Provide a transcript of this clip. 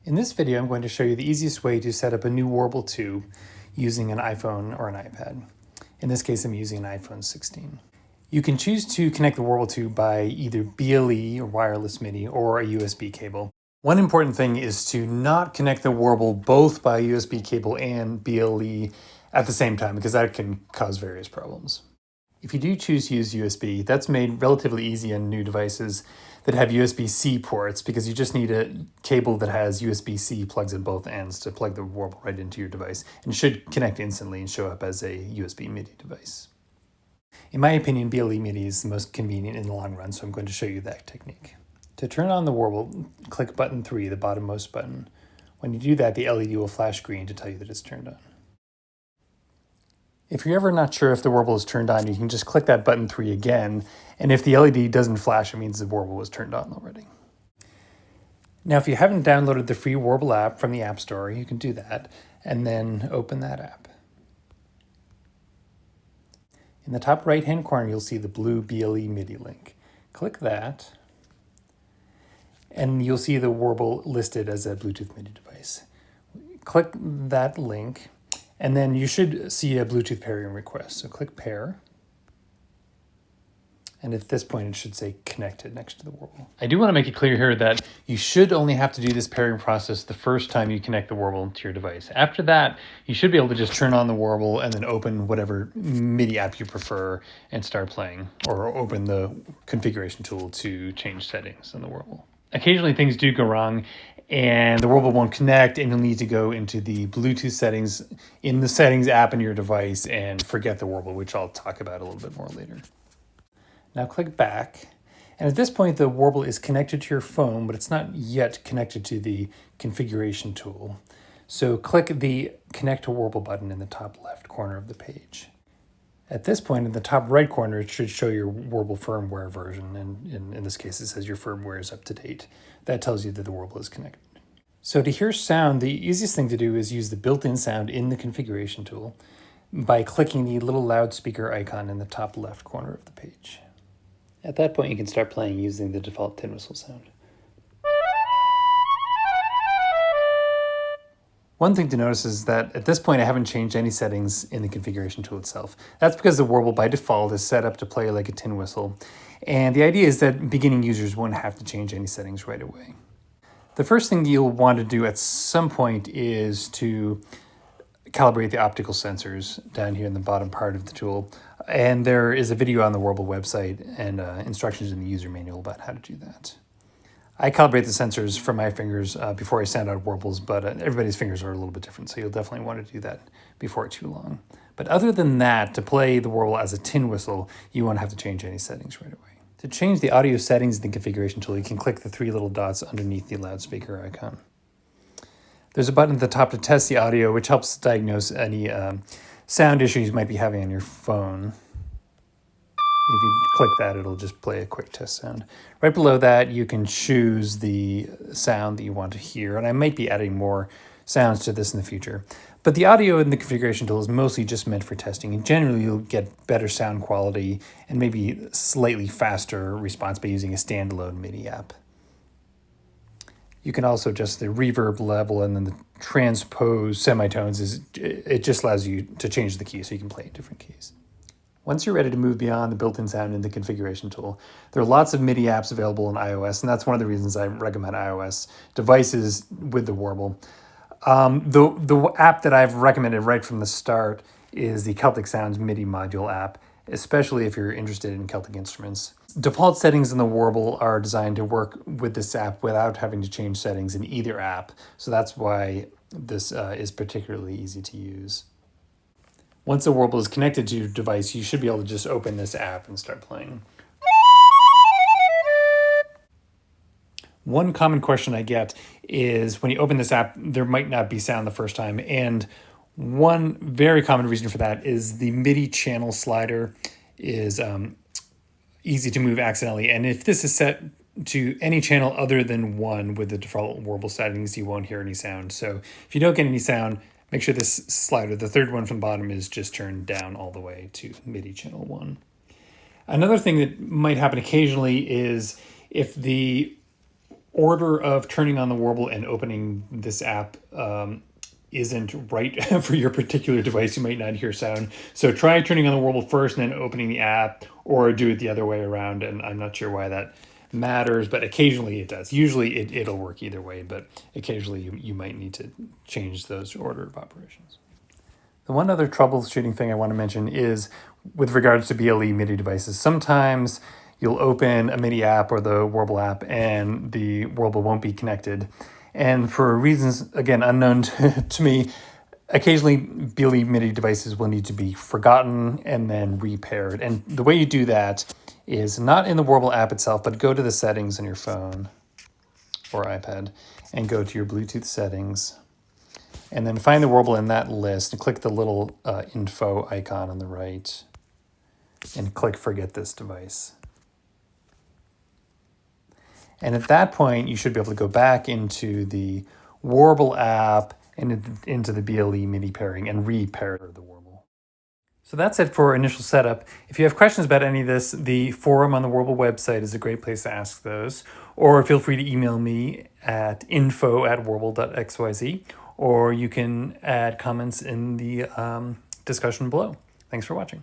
In this video, I'm going to show you the easiest way to set up a new WARBL2 using an iPhone or an iPad. In this case, I'm using an iPhone 16. You can choose to connect the WARBL2 by either BLE or wireless MIDI or a USB cable. One important thing is to not connect the WARBL both by USB cable and BLE at the same time, because that can cause various problems. If you do choose to use USB, that's made relatively easy on new devices that have USB-C ports, because you just need a cable that has USB-C plugs in both ends to plug the WARBL right into your device, and it should connect instantly and show up as a USB MIDI device. In my opinion, BLE MIDI is the most convenient in the long run, so I'm going to show you that technique. To turn on the WARBL, click button 3, the bottommost button. When you do that, the LED will flash green to tell you that it's turned on. If you're ever not sure if the WARBL is turned on, you can just click that button 3 again, and if the LED doesn't flash, it means the WARBL was turned on already. Now, if you haven't downloaded the free WARBL app from the App Store, you can do that, and then open that app. In the top right-hand corner, you'll see the blue BLE MIDI link. Click that, and you'll see the WARBL listed as a Bluetooth MIDI device. Click that link, and then you should see a Bluetooth pairing request. So click pair. And at this point, it should say connected next to the WARBL. I do want to make it clear here that you should only have to do this pairing process the first time you connect the WARBL to your device. After that, you should be able to just turn on the WARBL and then open whatever MIDI app you prefer and start playing, or open the configuration tool to change settings on the WARBL. Occasionally things do go wrong and the WARBL won't connect, and you'll need to go into the Bluetooth settings in the settings app in your device and forget the WARBL, which I'll talk about a little bit more later. Now click back, and at this point the WARBL is connected to your phone, but it's not yet connected to the configuration tool. So click the Connect to WARBL button in the top left corner of the page. At this point, in the top right corner, it should show your WARBL firmware version, and in this case, it says your firmware is up to date. That tells you that the WARBL is connected. So to hear sound, the easiest thing to do is use the built-in sound in the configuration tool by clicking the little loudspeaker icon in the top left corner of the page. At that point, you can start playing using the default tin whistle sound. One thing to notice is that at this point I haven't changed any settings in the configuration tool itself. That's because the WARBL by default is set up to play like a tin whistle, and the idea is that beginning users won't have to change any settings right away. The first thing you'll want to do at some point is to calibrate the optical sensors down here in the bottom part of the tool, and there is a video on the WARBL website and instructions in the user manual about how to do that. I calibrate the sensors from my fingers before I send out WARBLs, but everybody's fingers are a little bit different, so you'll definitely want to do that before too long. But other than that, to play the WARBL as a tin whistle, you won't have to change any settings right away. To change the audio settings in the configuration tool, you can click the 3 little dots underneath the loudspeaker icon. There's a button at the top to test the audio, which helps diagnose any sound issues you might be having on your phone. If you click that, it'll just play a quick test sound. Right below that, you can choose the sound that you want to hear, and I might be adding more sounds to this in the future. But the audio in the configuration tool is mostly just meant for testing, and generally you'll get better sound quality and maybe slightly faster response by using a standalone MIDI app. You can also adjust the reverb level, and then the transpose semitones it just allows you to change the key so you can play in different keys. Once you're ready to move beyond the built-in sound in the configuration tool, there are lots of MIDI apps available on iOS, and that's one of the reasons I recommend iOS devices with the WARBL. The app that I've recommended right from the start is the Celtic Sounds MIDI module app, especially if you're interested in Celtic instruments. Default settings in the WARBL are designed to work with this app without having to change settings in either app, so that's why this is particularly easy to use. Once the WARBL is connected to your device, you should be able to just open this app and start playing. One common question I get is when you open this app, there might not be sound the first time. And one very common reason for that is the MIDI channel slider is easy to move accidentally. And if this is set to any channel other than 1 with the default WARBL settings, you won't hear any sound. So if you don't get any sound, make sure this slider, the third one from the bottom, is just turned down all the way to MIDI channel 1. Another thing that might happen occasionally is if the order of turning on the Warble and opening this app isn't right for your particular device. You might not hear sound. So try turning on the Warble first and then opening the app, or do it the other way around. And I'm not sure why that matters, but occasionally it does. Usually it'll work either way, but occasionally you might need to change those order of operations. The one other troubleshooting thing I want to mention is with regards to BLE MIDI devices. Sometimes you'll open a MIDI app or the Warble app and the Warble won't be connected. And for reasons, again, unknown to me, occasionally BLE MIDI devices will need to be forgotten and then repaired. And the way you do that is not in the Warble app itself, but go to the settings on your phone or iPad and go to your Bluetooth settings. And then find the Warble in that list and click the little info icon on the right and click Forget This Device. And at that point, you should be able to go back into the Warble app and into the BLE MIDI pairing and repair the Warble. So that's it for initial setup. If you have questions about any of this, the forum on the Warble website is a great place to ask those. Or feel free to email me at info@warble.xyz, or you can add comments in the discussion below. Thanks for watching.